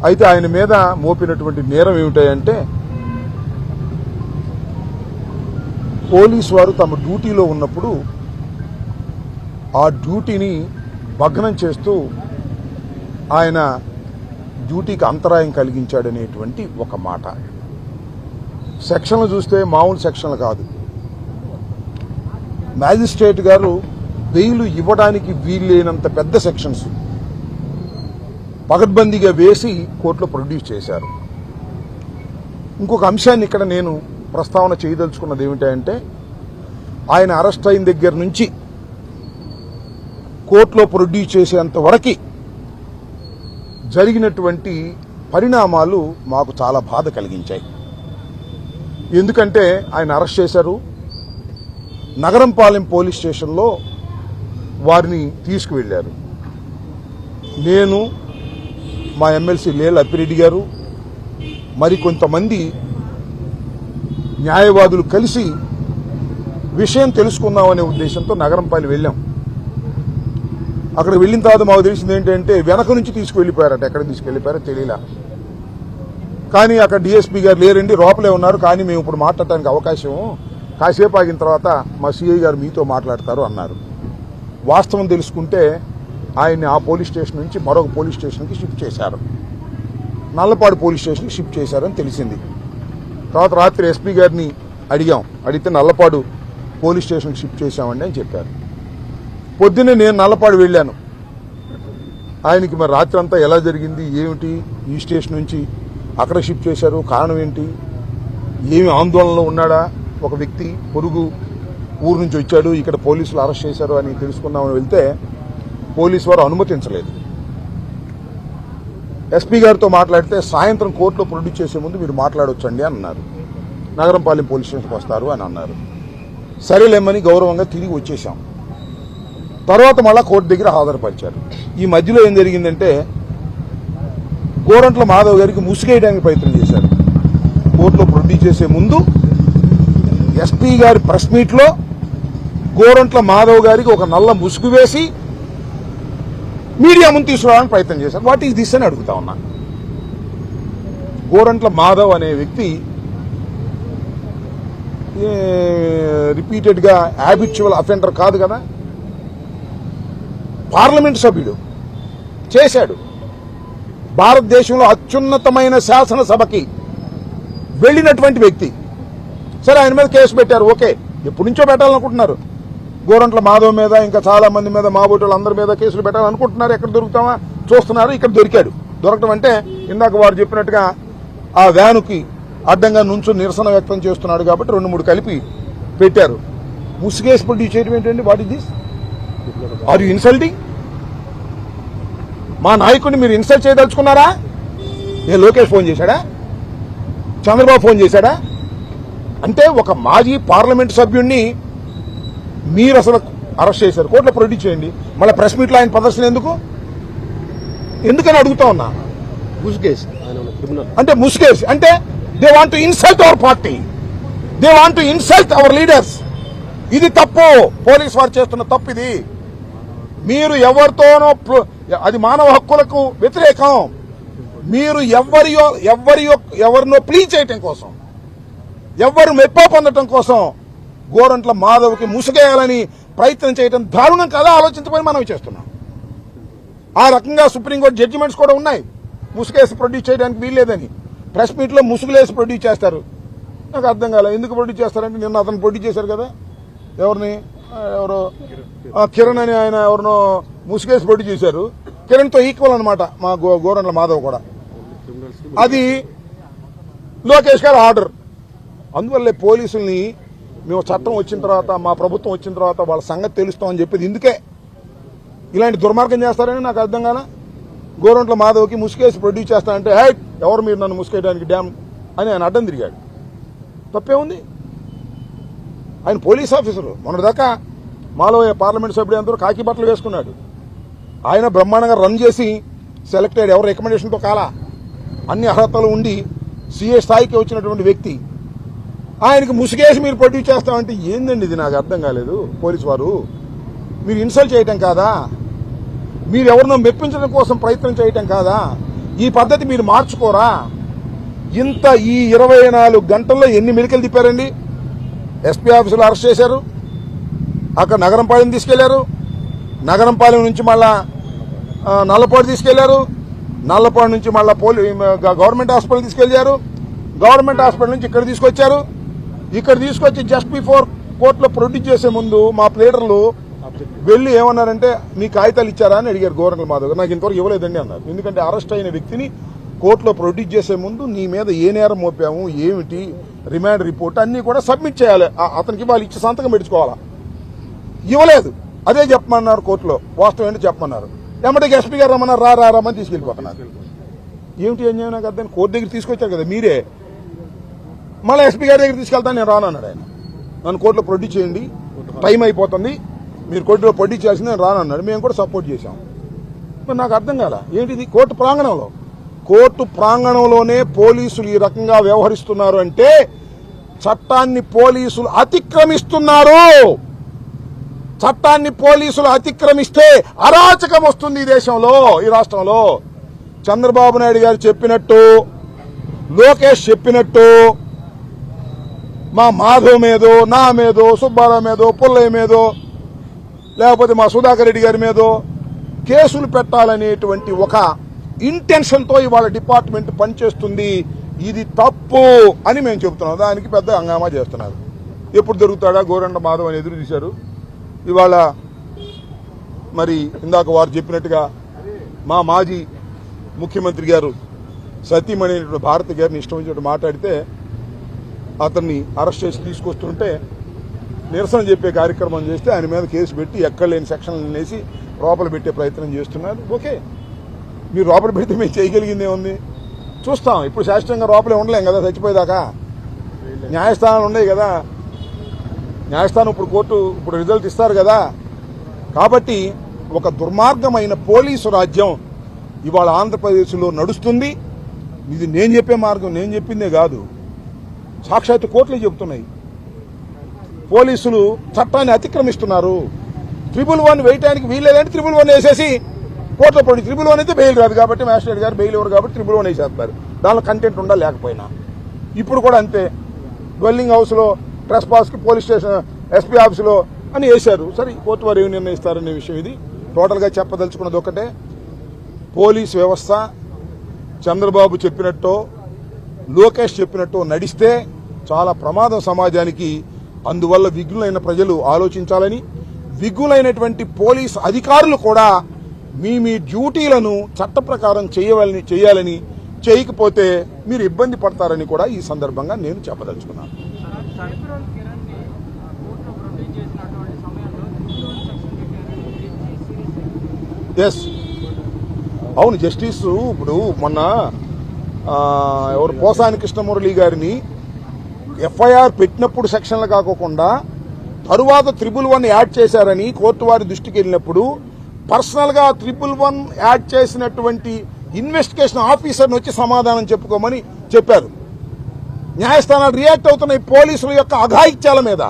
అయితే ఆయన మీద మోపినటువంటి నేరం ఏమిటాయంటే పోలీసు వారు తమ డ్యూటీలో ఉన్నప్పుడు ఆ డ్యూటీని భగ్నం చేస్తూ ఆయన డ్యూటీకి అంతరాయం కలిగించాడనేటువంటి ఒక మాట. సెక్షన్లు చూస్తే మామూలు సెక్షన్లు కాదు. మ్యాజిస్ట్రేట్ గారు బెయిల్ ఇవ్వడానికి వీల్లేనంత పెద్ద సెక్షన్స్ పకడ్బందీగా వేసి కోర్టులో ప్రొడ్యూస్ చేశారు. ఇంకొక అంశాన్ని ఇక్కడ నేను ప్రస్తావన చేయదలుచుకున్నది ఏమిటంటే ఆయన అరెస్ట్ అయిన దగ్గర నుంచి కోర్టులో ప్రొడ్యూస్ చేసేంత వరకు జరిగినటువంటి పరిణామాలు మాకు చాలా బాధ కలిగించాయి. ఎందుకంటే ఆయన అరెస్ట్ చేశారు, నగరంపాలెం పోలీస్ స్టేషన్లో వారిని తీసుకువెళ్లారు. నేను, మా ఎమ్మెల్సీ లేల అప్పిరెడ్డి గారు, మరికొంతమంది న్యాయవాదులు కలిసి విషయం తెలుసుకుందామనే ఉద్దేశంతో నగరంపాలెం వెళ్ళాం. అక్కడ వెళ్ళిన తర్వాత మాకు తెలిసింది ఏంటంటే వెనక నుంచి తీసుకువెళ్ళిపోయారట. ఎక్కడ తీసుకెళ్లిపోయారో తెలియలా. కానీ అక్కడ డిఎస్పీ గారు లేరండి, లోపలే ఉన్నారు. కానీ మేము ఇప్పుడు మాట్లాడటానికి అవకాశం కాసేపు ఆగిన తర్వాత మా సిఐ గారు మీతో మాట్లాడతారు అన్నారు. వాస్తవం తెలుసుకుంటే ఆయన్ని ఆ పోలీస్ స్టేషన్ నుంచి మరొక పోలీస్ స్టేషన్కి షిఫ్ట్ చేశారు. నల్లపాడు పోలీస్ స్టేషన్కి షిఫ్ట్ చేశారని తెలిసింది. తర్వాత రాత్రి ఎస్పీ గారిని అడిగితే నల్లపాడు పోలీస్ స్టేషన్కి షిఫ్ట్ చేశామండి అని చెప్పారు. పొద్దున్నే నేను నల్లపాడు వెళ్ళాను. ఆయనకి మరి రాత్రి అంతా ఎలా జరిగింది, ఏమిటి, ఈ స్టేషన్ నుంచి అక్కడ షిఫ్ట్ చేశారు, కారణం ఏంటి, ఏమి ఆందోళనలో ఉన్నాడా, ఒక వ్యక్తి పొరుగు ఊరు నుంచి వచ్చాడు, ఇక్కడ పోలీసులు అరెస్ట్ చేశారు అని తెలుసుకుందామని వెళ్తే పోలీసు వారు అనుమతించలేదు. ఎస్పీ గారితో మాట్లాడితే సాయంత్రం కోర్టులో ప్రొడ్యూస్ చేసే ముందు మీరు మాట్లాడొచ్చండి అని అన్నారు. నగరంపాలెం పోలీస్ స్టేషన్కి వస్తారు అని అన్నారు. సరేలేమని గౌరవంగా తిరిగి వచ్చేసాం. తర్వాత మళ్ళా కోర్టు దగ్గర హాజరుపరిచారు. ఈ మధ్యలో ఏం జరిగిందంటే గోరంట్ల మాధవ్ గారికి ముసుగేయడానికి ప్రయత్నం చేశారు. కోర్టులో ప్రొడ్యూస్ చేసే ముందు ఎస్పీ గారి ప్రెస్ మీట్లో గోరంట్ల మాధవ్ గారికి ఒక నల్ల ముసుగు వేసి మీడియా ముందు తీసుకురావడానికి ప్రయత్నం చేశారు. వాట్ ఈస్ దిస్ అని అడుగుతా ఉన్నా. గోరంట్ల మాధవ్ అనే వ్యక్తి రిపీటెడ్గా హ్యాబిచువల్ అఫెండర్ కాదు కదా, పార్లమెంట్ సభ్యుడు, చేశాడు. భారతదేశంలో అత్యున్నతమైన శాసనసభకి వెళ్ళినటువంటి వ్యక్తి. సరే, ఆయన మీద కేసు పెట్టారు. ఓకే, ఎప్పటి నుంచో పెట్టాలనుకుంటున్నారు. గోరంట్ల మాధవ్ మీద, ఇంకా చాలా మంది మీద, మా బోటోళ్ళు అందరి మీద కేసులు పెట్టాలనుకుంటున్నారు. ఎక్కడ దొరుకుతామా చూస్తున్నారు. ఇక్కడ దొరికాడు. దొరకటం అంటే ఇందాక వారు చెప్పినట్టుగా ఆ వ్యానుకి అడ్డంగా నుంచొని నిరసన వ్యక్తం చేస్తున్నాడు కాబట్టి 2-3 కలిపి పెట్టారు. ముసుగేసి ప్రొడ్యూస్ చేయడం ఏంటండి? What is this? Are you insulting? మా నాయకుడిని మీరు ఇన్సల్ట్ చేయదలుచుకున్నారా? లోకేష్ ఫోన్ చేశాడా? చంద్రబాబు ఫోన్ చేశాడా? అంటే ఒక మాజీ పార్లమెంట్ సభ్యుడిని మీరు అసలు అరెస్ట్ చేశారు, కోర్టులో ప్రొడ్యూస్ చేయండి. మళ్ళీ ప్రెస్ మీట్లో ఆయన ప్రదర్శన ఎందుకని అడుగుతా ఉన్నా. ముసుగేసి అంటే ముసుగేసి అంటే they want to insult our party, they want to insult hour leaders. ఇది తప్పు. పోలీసు వారు చేస్తున్న తప్పు ఇది. మీరు ఎవరితోనో, అది మానవ హక్కులకు వ్యతిరేకం. మీరు ఎవరినో ప్లీజ్ చేయటం కోసం, ఎవరు మెప్ప పొందటం కోసం గోరంట్ల మాధవ్కి ముసుగేయాలని ప్రయత్నం చేయడం దారుణం కదా. ఆలోచించమని మనం చేస్తున్నాం. ఆ రకంగా సుప్రీంకోర్టు జడ్జిమెంట్స్ కూడా ఉన్నాయి. ముసుగేసి ప్రొడ్యూస్ చేయడానికి వీల్లేదని. ప్రెస్ మీట్లో ముసుగులేసి ప్రొడ్యూస్ చేస్తారు. నాకు అర్థం కాలేదు ఎందుకు ప్రొడ్యూస్ చేస్తారంటే, నిన్న అతను ప్రొడ్యూస్ చేశారు కదా, ఎవరో కిరణ్ అని ఆయన ఎవరినో ముసుగేసి ప్రొడ్యూస్ చేశారు. కిరణ్తో ఈక్వల్ అనమాట మా గోరంట్ల మాధవ్ కూడా. అది లోకేష్ గారు ఆర్డర్. అందువల్లే పోలీసుల్ని మేము చట్టం వచ్చిన తర్వాత, మా ప్రభుత్వం వచ్చిన తర్వాత వాళ్ళ సంగతి తెలుస్తామని చెప్పేది ఇందుకే. ఇలాంటి దుర్మార్గం చేస్తారని నాకు అర్థం కాల. గోరంట్ల మాధవ్కి ముసుగేసి ప్రొడ్యూస్ చేస్తానంటే, హై ఎవరు మీరు నన్ను ముసుగేయడానికి డ్యామ్ అని ఆయన అడ్డం తిరిగాడు. తప్పే ఉంది. ఆయన పోలీస్ ఆఫీసరు. మొన్నటిదాకా మాలో పార్లమెంట్ సభ్యుడు అందరూ కాకి బట్టలు వేసుకున్నాడు. ఆయన బ్రహ్మాండంగా రన్ చేసి సెలెక్ట్ అయ్యాడు. ఎవరు రికమెండేషన్తో కాలా, అన్ని అర్హతలు ఉండి సీఏ స్థాయికి వచ్చినటువంటి వ్యక్తి. ఆయనకి ముసుగేసి మీరు ప్రొడ్యూస్ చేస్తామంటే ఏందండి ఇది? నాకు అర్థం కాలేదు. పోలీసు వారు మీరు ఇన్సల్ట్ చేయటం కాదా? మీరు ఎవరినో మెప్పించడం కోసం ప్రయత్నం చేయటం కాదా? ఈ పద్ధతి మీరు మార్చుకోరా? ఇంత ఈ 24 గంటల్లో ఎన్ని మెలికలు తిప్పారండి? ఎస్పీ ఆఫీసులో అరెస్ట్ చేశారు, అక్కడ నగరంపాలెం తీసుకెళ్లారు, నగరంపాలెం నుంచి మళ్ళా నల్లపాడు తీసుకెళ్లారు, నల్లపాడు నుంచి మళ్ళా గవర్నమెంట్ హాస్పిటల్ తీసుకెళ్లారు, గవర్నమెంట్ హాస్పిటల్ నుంచి ఇక్కడ తీసుకొచ్చారు. ఇక్కడ తీసుకొచ్చి జస్ట్ బిఫోర్ కోర్టులో ప్రొడ్యూస్ చేసే ముందు మా ప్లేడర్లు వెళ్లి ఏమన్నారంటే మీ కాగితాలు ఇచ్చారా అని అడిగారు గోరంట్ల మాధవ్ గారు. నాకు ఇంతవరకు ఇవ్వలేదండి అన్నారు. ఎందుకంటే అరెస్ట్ అయిన వ్యక్తిని కోర్టులో ప్రొడ్యూస్ చేసే ముందు నీ మీద ఏ నేరం మోపాము, ఏమిటి, రిమాండ్ రిపోర్ట్ అన్ని కూడా సబ్మిట్ చేయాలి. అతనికి వాళ్ళు ఇచ్చి సంతకం పెట్టుకోవాలా. ఇవ్వలేదు. అదే చెప్పమన్నారు కోర్టులో. వాస్తవం ఏంటో చెప్పమన్నారు. ఎమ్మటే ఎస్పీ గారు రమ్మన్నారు, రమ్మని తీసుకెళ్లిపోతున్నారు. ఏమిటి అన్యాయం నాకు అర్థం. కోర్టు దగ్గర తీసుకొచ్చారు కదా మీరే, మళ్ళీ ఎస్పీ గారి దగ్గర తీసుకెళ్తాను నేను రానన్నాడు ఆయన. నన్ను కోర్టులో ప్రొడ్యూస్ చేయండి, టైం అయిపోతుంది, మీరు కోర్టులో ప్రొడ్యూస్ చేయాల్సింది నేను రానన్నాడు. మేము కూడా సపోర్ట్ చేశాం. మరి నాకు అర్థం కాల ఏంటిది. కోర్టు ప్రాంగణంలోనే పోలీసులు ఈ రకంగా వ్యవహరిస్తున్నారు అంటే చట్టాన్ని పోలీసులు అతిక్రమిస్తున్నారు. చట్టాన్ని పోలీసులు అతిక్రమిస్తే అరాచకం వస్తుంది ఈ దేశంలో, ఈ రాష్ట్రంలో. చంద్రబాబు నాయుడు గారు చెప్పినట్టు, లోకేష్ చెప్పినట్టు మా మాధవ్ మీదో, నా మీదో, సుబ్బారావు మీదో, పుల్లయ్య మీదో, లేకపోతే మా సుధాకర్ రెడ్డి గారి మీదో కేసులు పెట్టాలనేటువంటి ఒక ఇంటెన్షన్తో ఇవాళ డిపార్ట్మెంట్ పనిచేస్తుంది. ఇది తప్పు అని మేము చెబుతున్నాం. దానికి పెద్ద హంగామా చేస్తున్నారు. ఎప్పుడు దొరుకుతాడా గోరంట్ల మాధవ్ అని ఎదురు చూశారు. ఇవాళ మరి ఇందాక వారు చెప్పినట్టుగా మా మాజీ ముఖ్యమంత్రి గారు సతీమణి భారతి గారిని ఇష్టం వచ్చినట్టు మాట్లాడితే అతన్ని అరెస్ట్ చేసి తీసుకొస్తుంటే నిరసన చెప్పే కార్యక్రమం చేస్తే ఆయన మీద కేసు పెట్టి ఎక్కడ లేని సెక్షన్లు వేసి లోపల పెట్టే ప్రయత్నం చేస్తున్నారు. ఓకే, మీరు లోపల పెడితే మేము చేయగలిగింది ఏముంది? చూస్తాం. ఇప్పుడు శాశ్వతంగా లోపలే ఉండలేం కదా, చచ్చిపోయేదాకా. న్యాయస్థానాలు ఉన్నాయి కదా, న్యాయస్థానం ఇప్పుడు కోర్టు ఇప్పుడు రిజల్ట్ ఇస్తారు కదా. కాబట్టి ఒక దుర్మార్గమైన పోలీసు రాజ్యం ఇవాళ ఆంధ్రప్రదేశ్లో నడుస్తుంది. ఇది నేను చెప్పే మార్గం, నేను చెప్పిందే కాదు, సాక్షాత్తు కోర్టులే చెబుతున్నాయి. పోలీసులు చట్టాన్ని అతిక్రమిస్తున్నారు. 111 వేయటానికి వీల్లేదంటే 111 వేసేసి కోర్టులో పడి 111 అయితే బెయిల్ రాదు కాబట్టి మ్యాజిస్ట్రేట్ గారు బెయిల్ ఇవ్వరు కాబట్టి 111 వేసేస్తారు. దానిలో కంటెంట్ ఉండాలి లేకపోయినా. ఇప్పుడు కూడా అంతే. డ్వెల్లింగ్ హౌస్లో ట్రెస్ పాస్కి పోలీస్ స్టేషన్ ఎస్పీ ఆఫీసులో అని వేశారు. సరే, కోర్టు వారు ఏమి నిర్ణయిస్తారనే విషయం ఇది. టోటల్గా చెప్పదలుచుకున్నది ఒకటే, పోలీస్ వ్యవస్థ చంద్రబాబు చెప్పినట్టు, లోకేష్ చెప్పినట్టు నడిస్తే చాలా ప్రమాదం సమాజానికి. అందువల్ల విఘ్నులైన ప్రజలు ఆలోచించాలని, విఘ్నులైనటువంటి పోలీస్ అధికారులు కూడా మీ డ్యూటీలను చట్ట ప్రకారం చేయాలని, చేయకపోతే మీరు ఇబ్బంది పడతారని కూడా ఈ సందర్భంగా నేను చెప్పదలుచుకున్నాను. ఎస్, అవును. జస్టిస్ ఇప్పుడు మొన్న ఎవరు పోసాని కృష్ణమురళి గారిని ఎఫ్ఐఆర్ పెట్టినప్పుడు సెక్షన్లు కాకోకుండా తరువాత 111 యాడ్ చేశారని కోర్టు వారి దృష్టికి వెళ్ళినప్పుడు పర్సనల్ గా 111 యాడ్ చేసినటువంటి ఇన్వెస్టిగేషన్ ఆఫీసర్ని వచ్చి సమాధానం చెప్పుకోమని చెప్పారు. న్యాయస్థానాలు రియాక్ట్ అవుతున్నాయి పోలీసుల యొక్క అఘాయిత్యాల మీద.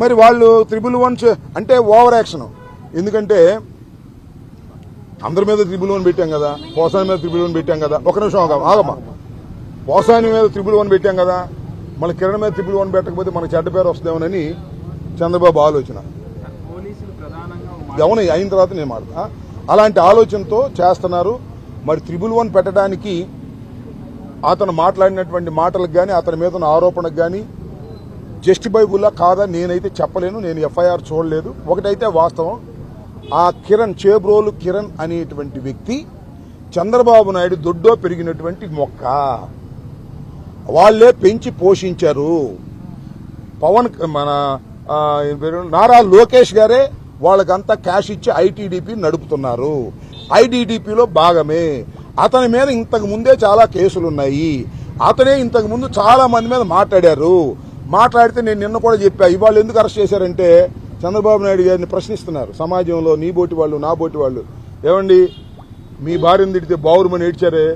మరి వాళ్ళు 111 అంటే ఓవర్ యాక్షన్. ఎందుకంటే అందరి మీద 111 పెట్టాం కదా, పోసాని మీద 111 పెట్టాం కదా. ఒక నిమిషం ఆగమ్మా. పోసాని మీద 111 పెట్టాం కదా, మళ్ళీ కిరణ్ మీద 111 పెట్టకపోతే మనకు చెడ్డ పేరు వస్తుందేమోనని చంద్రబాబు ఆలోచన. అవును, అయిన తర్వాత నేను మాట్లాడతా. అలాంటి ఆలోచనతో చేస్తున్నారు. మరి 111 పెట్టడానికి అతను మాట్లాడినటువంటి మాటలకు కానీ అతని మీద ఉన్న ఆరోపణకు కానీ జస్టిఫైబుల్లా కాదా నేనైతే చెప్పలేను. నేను ఎఫ్ఐఆర్ చూడలేదు. ఒకటైతే వాస్తవం, ఆ కిరణ్, చేబ్రోలు కిరణ్ అనేటువంటి వ్యక్తి చంద్రబాబు నాయుడు దొడ్డో పెరిగినటువంటి మొక్క. వాళ్లే పెంచి పోషించారు. మన నారా లోకేష్ గారే వాళ్ళకంతా క్యాష్ ఇచ్చి ఐటీడీపీ నడుపుతున్నారు. ఐటీడీపీలో భాగమే. అతని మీద ఇంతకు ముందే చాలా కేసులున్నాయి. అతనే ఇంతకు ముందు చాలా మంది మీద మాట్లాడితే నేను నిన్న కూడా చెప్పా, ఇవాళ ఎందుకు అరెస్ట్ చేశారంటే చంద్రబాబు నాయుడు గారిని ప్రశ్నిస్తున్నారు సమాజంలో. నీ బోటి వాళ్ళు, నా బోటి వాళ్ళు, ఏమండి మీ భార్యను తిడితే బావురుమని ఏడ్చారే,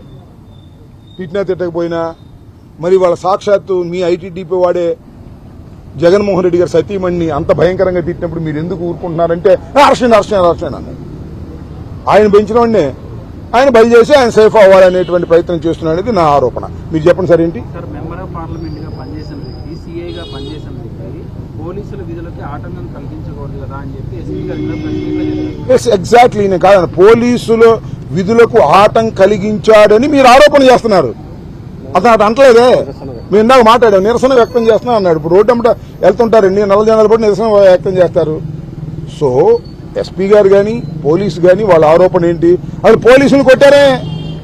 తిట్టినా తిట్టకపోయినా, మరి వాళ్ళ సాక్షాత్తు మీ ఐటీడీపీ వాడే జగన్మోహన్ రెడ్డి గారు సతీమణిని అంత భయంకరంగా తిట్టినప్పుడు మీరు ఎందుకు ఊరుకుంటున్నారంటే అరెస్ట్ అన్నాడు. ఆయన పెంచిన వాడినే ఆయన బయలు చేసి ఆయన సేఫ్ అవ్వాలనేటువంటి ప్రయత్నం చేస్తున్నాడు అనేది నా ఆరోపణ. మీరు చెప్పండి సార్ ఏంటి? సార్ మెంబర్ ఆఫ్ పార్లమెంట్ గా పనిచేసిన వ్యక్తి, సిఐగా పనిచేసిన వ్యక్తి పోలీసుల విధులకి ఆటంకం కలిగించకూడదు కదా అని చెప్పి ఎస్పీ గారు ఎగ్జాక్ట్లీ నేను కాదు, పోలీసుల విధులకు ఆటం కలిగించాడని మీరు ఆరోపణ చేస్తున్నారు. అతను అటు అంటలేదే, మీరు ఇందాక మాట్లాడారు నిరసన వ్యక్తం చేస్తున్నా అన్నాడు. ఇప్పుడు రోడ్డు అమ్మట వెళ్తుంటారండి, నల్ల జనాలు పడి నిరసన వ్యక్తం చేస్తారు. సో ఎస్పీ గారు కానీ పోలీసు కానీ వాళ్ళ ఆరోపణ ఏంటి? అది పోలీసులు కొట్టారే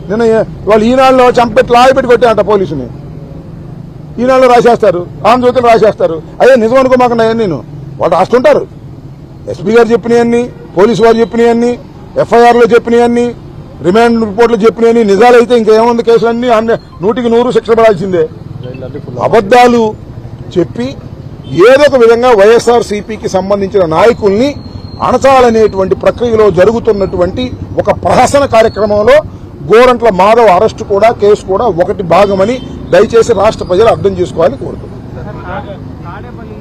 నిన్న, వాళ్ళు ఈనాడులో చంపెట్టి లాగపెట్టి కొట్టారట పోలీసుని. ఈనాడులో రాసేస్తారు, ఆంధ్రజ్యోతిలో రాసేస్తారు. అదే నిజం అనుకోమాక నేను వాళ్ళు రాస్తుంటారు. ఎస్పీ గారు చెప్పినవన్నీ, పోలీసు వారు చెప్పినవన్నీ, ఎఫ్ఐఆర్లో చెప్పినవన్నీ, రిమాండ్ రిపోర్ట్లు చెప్పినవన్నీ నిజాలైతే ఇంకేముంది, కేసులన్నీ 100% శిక్ష పడాల్సిందే. అబద్దాలు చెప్పి ఏదో ఒక విధంగా వైఎస్ఆర్సీపీకి సంబంధించిన నాయకుల్ని అణచాలనేటువంటి ప్రక్రియలో జరుగుతున్నటువంటి ఒక ప్రహసన కార్యక్రమంలో గోరంట్ల మాధవ్ అరెస్టు కూడా, కేసు కూడా ఒకటి భాగమని దయచేసి రాష్ట్ర ప్రజలు అర్థం చేసుకోవాలని కోరుతున్నారు.